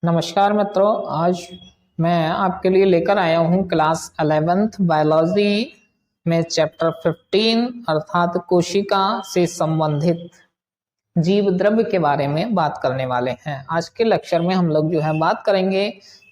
नमस्कार मित्रों, आज मैं आपके लिए लेकर आया हूँ क्लास 11th बायोलॉजी में चैप्टर 15 अर्थात कोशिका से संबंधित जीव द्रव्य के बारे में बात करने वाले हैं। आज के लेक्चर में हम लोग बात करेंगे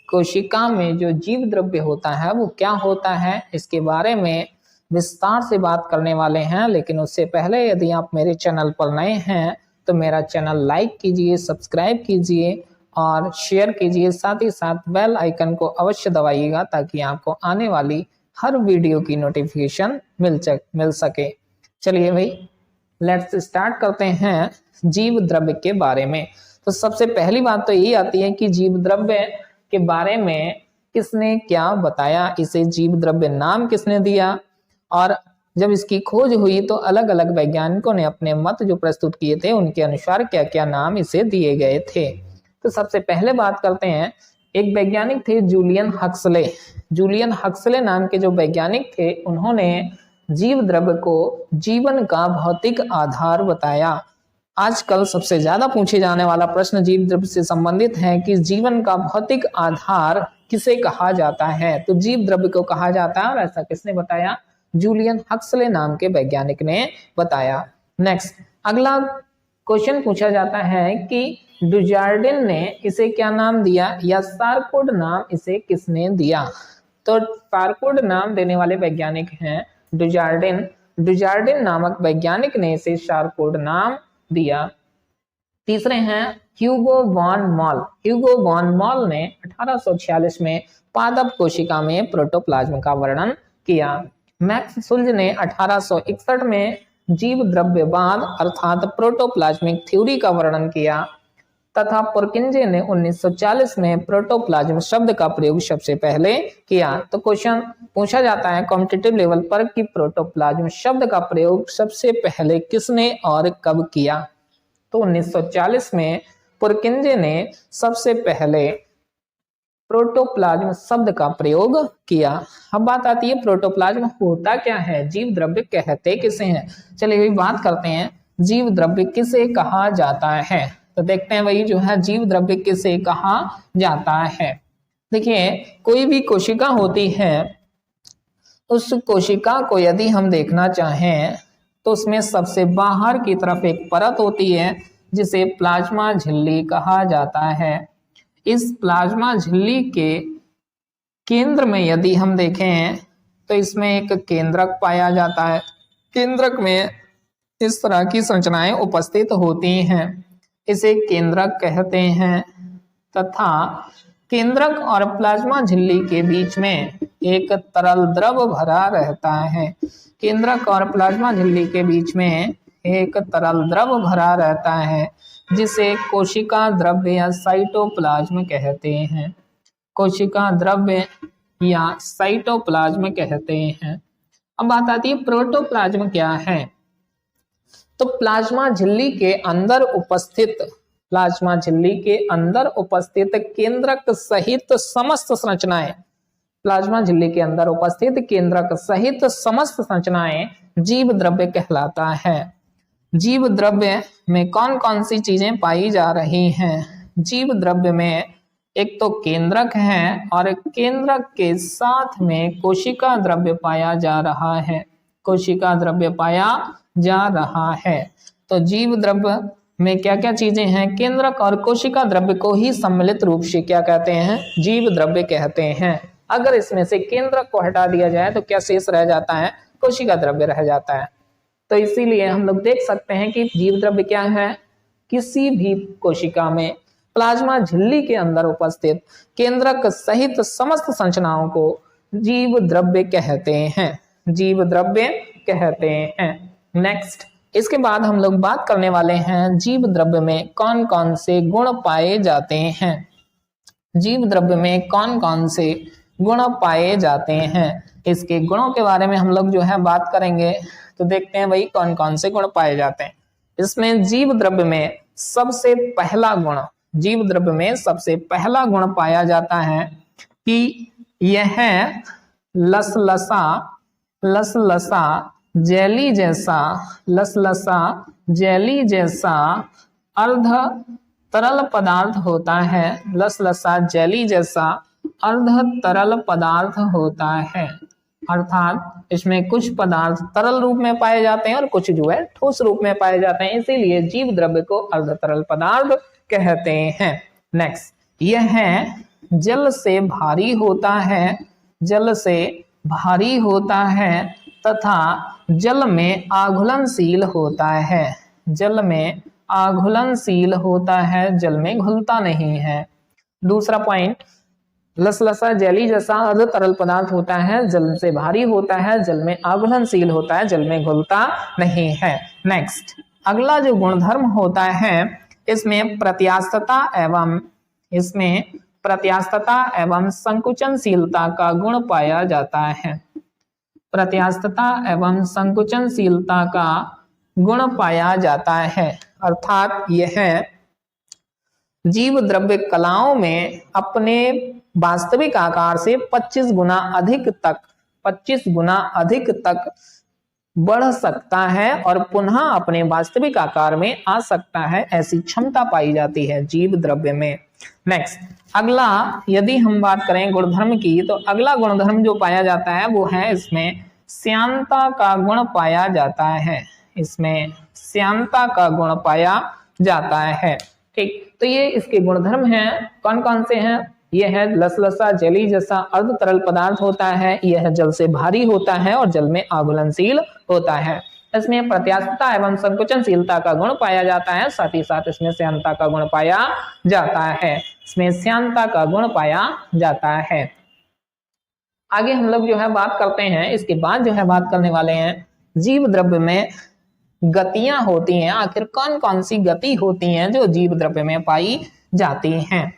कोशिका में जो जीव द्रव्य होता है वो क्या होता है, इसके बारे में विस्तार से बात करने वाले हैं। लेकिन उससे पहले यदि आप मेरे चैनल पर नए हैं तो मेरा चैनल लाइक कीजिए, सब्सक्राइब कीजिए और शेयर कीजिए। साथ ही साथ बेल आइकन को अवश्य दबाइएगा ताकि आपको आने वाली हर वीडियो की नोटिफिकेशन मिल सके। चलिए भाई, लेट्स स्टार्ट करते हैं जीव द्रव्य के बारे में। तो सबसे पहली बात तो यही आती है कि जीव द्रव्य के बारे में किसने क्या बताया, इसे जीव द्रव्य नाम किसने दिया, और जब इसकी खोज हुई तो अलग अलग वैज्ञानिकों ने अपने मत जो प्रस्तुत किए थे उनके अनुसार क्या क्या नाम इसे दिए गए थे। तो सबसे पहले बात करते हैं, एक वैज्ञानिक थे जूलियन हक्सले। जूलियन हक्सले नाम के जो वैज्ञानिक थे उन्होंने जीव द्रव्य को जीवन का भौतिक आधार बताया। आजकल सबसे ज्यादा पूछे जाने वाला प्रश्न जीव द्रव्य से संबंधित है कि जीवन का भौतिक आधार किसे कहा जाता है। तो जीव द्रव्य को कहा जाता है और ऐसा किसने बताया? जूलियन हक्सले नाम के वैज्ञानिक ने बताया। नेक्स्ट, अगला क्वेश्चन पूछा जाता है कि डुजार्डिन ने इसे क्या नाम दिया या सारकोड नाम इसे किसने दिया। तो सारकोड नाम देने वाले वैज्ञानिक हैं डुजार्डिन। डुजार्डिन नामक वैज्ञानिक ने इसे सारकोड नाम दिया। तीसरे हैं ह्यूगो वॉन मॉल। ह्यूगो वॉन मॉल ने 1846 में पादप कोशिका में प्रोटोप्लाज्म का वर्णन किया। मैक्स सुल्ज ने 1861 में जीव द्रव्यवाद अर्थात प्रोटोप्लाज्मिक थ्योरी का वर्णन किया तथा पुरकिंजे ने 1940 में प्रोटोप्लाज्म शब्द का प्रयोग सबसे पहले किया। तो क्वेश्चन पूछा जाता है कॉम्पिटिटिव लेवल पर कि प्रोटोप्लाज्म शब्द का प्रयोग सबसे पहले किसने और कब किया। तो 1940 में पुरकिंजे ने सबसे पहले प्रोटोप्लाज्म शब्द का प्रयोग किया। अब बात आती है प्रोटोप्लाज्म होता क्या है, जीव द्रव्य कहते किसे हैं। चलिए बात करते हैं जीव द्रव्य किसे कहा जाता है। तो देखते हैं वही जीव द्रव्य किसे कहा जाता है। देखिए, कोई भी कोशिका होती है, उस कोशिका को यदि हम देखना चाहें तो उसमें सबसे बाहर की तरफ एक परत होती है जिसे प्लाज्मा झिल्ली कहा जाता है। इस प्लाज्मा झिल्ली के केंद्र में यदि हम देखें तो इसमें एक केंद्रक पाया जाता है। केंद्रक में इस तरह की संरचनाएं उपस्थित होती हैं, इसे केंद्रक कहते हैं। तथा केंद्रक और प्लाज्मा झिल्ली के बीच में एक तरल द्रव भरा रहता है। केंद्रक और प्लाज्मा झिल्ली के बीच में एक तरल द्रव भरा रहता है जिसे कोशिका द्रव्य या साइटोप्लाज्म कहते हैं। कोशिका द्रव्य या साइटोप्लाज्म कहते हैं। अब बात आती है प्रोटोप्लाज्म क्या है। तो प्लाज्मा झिल्ली के अंदर उपस्थित केंद्रक सहित समस्त संरचनाएं, प्लाज्मा झिल्ली के अंदर उपस्थित केंद्रक सहित समस्त संरचनाएं जीव द्रव्य कहलाता है। जीव द्रव्य में कौन कौन सी चीजें पाई जा रही हैं? जीव द्रव्य में एक तो केंद्रक है और केंद्रक के साथ में कोशिका द्रव्य पाया जा रहा है। कोशिका द्रव्य पाया जा रहा है। तो जीव द्रव्य में क्या क्या चीजें हैं? केंद्रक और कोशिका द्रव्य को ही सम्मिलित रूप से क्या कहते हैं? जीव द्रव्य कहते हैं। अगर इसमें से केंद्रक को हटा दिया जाए तो क्या शेष रह जाता है? कोशिका द्रव्य रह जाता है। तो इसीलिए हम लोग देख सकते हैं कि जीव द्रव्य क्या है, किसी भी कोशिका में प्लाज्मा झिल्ली के अंदर उपस्थित केंद्रक सहित समस्त संरचनाओं को जीव द्रव्य कहते हैं। जीव द्रव्य कहते हैं। नेक्स्ट, इसके बाद हम लोग बात करने वाले हैं जीव द्रव्य में कौन कौन से गुण पाए जाते हैं। जीव द्रव्य में कौन कौन से गुण पाए जाते हैं, इसके गुणों के बारे में हम लोग बात करेंगे। तो देखते हैं वही कौन कौन से गुण पाए जाते हैं। इसमें जीव द्रव्य में सबसे पहला गुण पाया जाता है कि यह लसलसा जेली जैसा अर्ध तरल पदार्थ होता है, लसलसा जेली जैसा अर्ध तरल पदार्थ होता है, अर्थात इसमें कुछ पदार्थ तरल रूप में पाए जाते हैं और कुछ जो है ठोस रूप में पाए जाते हैं, इसीलिए जीव द्रव्य को अर्ध तरल पदार्थ कहते हैं। नेक्स्ट, यह है जल से भारी होता है, जल से भारी होता है तथा जल में आघुलनशील होता है, जल में आघुलनशील होता है, जल में घुलता नहीं है। दूसरा पॉइंट, लसलसा जेली जैसा अर्ध तरल पदार्थ होता है, जल से भारी होता है, जल में आघुलनशील होता है, जल में घुलता नहीं है। नेक्स्ट, अगला जो गुणधर्म होता है इसमें प्रत्यास्थता एवं संकुचनशीलता का गुण पाया जाता है, प्रत्यास्थता एवं संकुचनशीलता का गुण पाया जाता है, अर्थात यह जीव द्रव्य कलाओं में अपने वास्तविक आकार से 25 गुना अधिक तक बढ़ सकता है और पुनः अपने वास्तविक आकार में आ सकता है, ऐसी क्षमता पाई जाती है जीव द्रव्य में। नेक्स्ट, अगला यदि हम बात करें गुणधर्म की, तो अगला गुणधर्म जो पाया जाता है वो है इसमें श्यानता का गुण पाया जाता है, इसमें श्यानता का गुण पाया जाता है। ठीक, तो ये इसके गुणधर्म हैं। कौन कौन से हैं? यह है लसलसा जेली जैसा अर्ध तरल पदार्थ होता है, यह जल से भारी होता है और जल में आघुलनशील होता है। इसमें प्रत्यास्थता एवं संकुचनशीलता का गुण पाया जाता है, साथ ही साथ इसमें श्यानता का गुण पाया जाता है, इसमें श्यानता का गुण पाया जाता है। आगे हम लोग जो है बात करते हैं, इसके बाद जो है बात करने वाले हैं जीव द्रव्य में गतियां होती हैं। आखिर कौन कौन सी गति होती हैं जो जीव द्रव्य में पाई जाती हैं?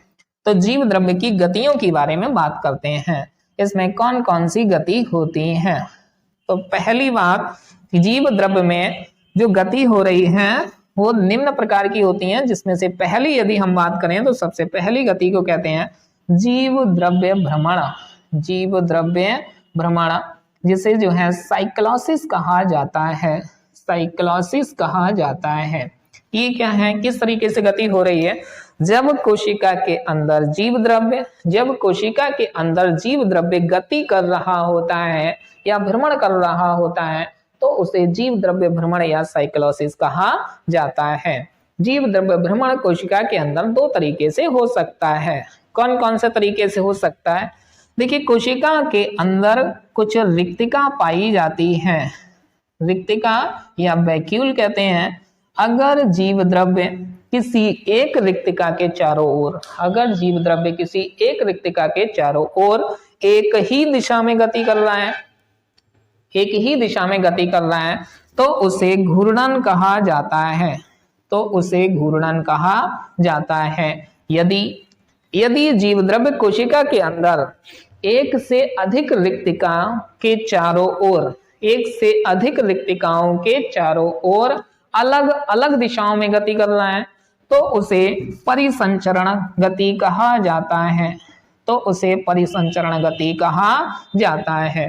तो जीव द्रव्य की गतियों के बारे में बात करते हैं, इसमें कौन कौन सी गति होती हैं। तो पहली बात, जीव द्रव्य में जो गति हो रही है वो निम्न प्रकार की होती हैं, जिसमें से पहली यदि हम बात करें तो सबसे पहली गति को कहते हैं जीव द्रव्य भ्रमण, जीव द्रव्य भ्रमण, जिसे जो है साइक्लोसिस कहा जाता है, साइक्लोसिस कहा जाता है। ये क्या है, किस तरीके से गति हो रही है? जब कोशिका के अंदर जीव द्रव्य गति कर रहा होता है या भ्रमण कर रहा होता है तो उसे जीव द्रव्य भ्रमण या साइक्लोसिस कहा जाता है। जीव द्रव्य भ्रमण कोशिका के अंदर दो तरीके से हो सकता है। कौन कौन से तरीके से हो सकता है? देखिए, कोशिका के अंदर कुछ रिक्तिका पाई जाती है, रिक्तिका या वैक्यूल कहते हैं। अगर जीव द्रव्य किसी एक रिक्तिका के चारों ओर, अगर जीव द्रव्य किसी एक रिक्तिका के चारों ओर एक ही दिशा में गति कर रहा है, एक ही दिशा में गति कर रहा है तो उसे घूर्णन कहा जाता है, तो उसे घूर्णन कहा जाता है। यदि जीव द्रव्य कोशिका के अंदर एक से अधिक रिक्तिका के चारों ओर, एक से अधिक रिक्तिकाओं के चारों ओर अलग अलग दिशाओं में गति कर रहा है तो उसे परिसंचरण गति कहा जाता है, तो उसे परिसंचरण गति कहा जाता है।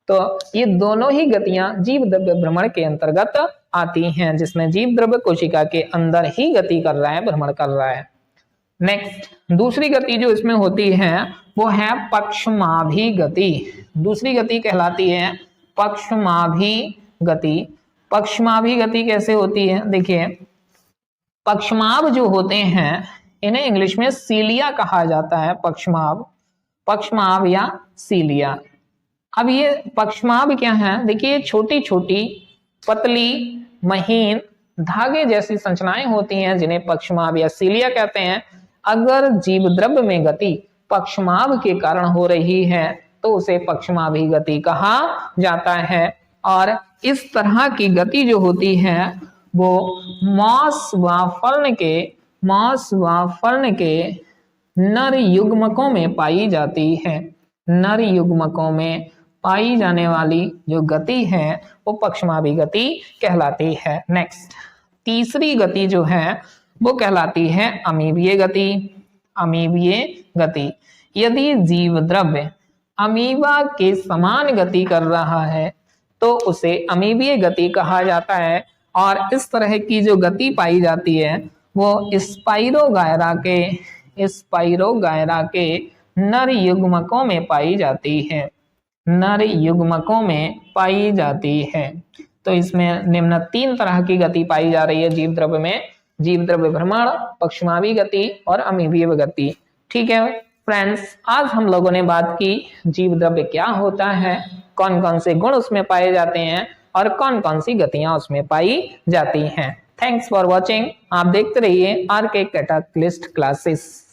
तो ये दोनों ही गतियां जीव द्रव्य भ्रमण के अंतर्गत आती हैं, जिसमें जीव द्रव्य कोशिका के अंदर ही गति कर रहा है, भ्रमण कर रहा है। नेक्स्ट, दूसरी गति जो इसमें होती है वो है पक्षमाभि गति। दूसरी गति कहलाती है पक्षमाभि गति। पक्षमाभि गति कैसे होती है? देखिए, पक्षमाभ जो होते हैं इन्हें इंग्लिश में सीलिया कहा जाता है, पक्षमाभ या सीलिया। अब ये पक्षमाभ क्या है? देखिए, छोटी छोटी पतली महीन धागे जैसी संरचनाएं होती हैं जिन्हें पक्षमाभ या सीलिया कहते हैं। अगर जीव द्रव्य में गति पक्षमाभ के कारण हो रही है तो उसे पक्षमाभि गति कहा जाता है। और इस तरह की गति जो होती है वो मांस व फर्ण के नर युग्मकों में पाई जाती है। नर युग्मकों में पाई जाने वाली जो गति है वो पक्षमाभि गति कहलाती है। नेक्स्ट, तीसरी गति जो है वो कहलाती है अमीबीय गति। अमीबीय गति, यदि जीव द्रव्य अमीबा के समान गति कर रहा है तो उसे अमीबीय गति कहा जाता है। और इस तरह की जो गति पाई जाती है वो स्पाइरोगायरा के नर युग्मकों में पाई जाती है, नर युग्मकों में पाई जाती है। तो इसमें निम्न 3 तरह की गति पाई जा रही है जीव द्रव्य में, जीव द्रव्य भ्रमण, पक्षमावी गति और अमीबीय गति। ठीक है फ्रेंड्स, आज हम लोगों ने बात की जीव द्रव्य क्या होता है, कौन कौन से गुण उसमें पाए जाते हैं और कौन कौन सी गतियां उसमें पाई जाती हैं। Thanks for watching. आप देखते रहिए आर के कैटालिस्ट क्लासेस।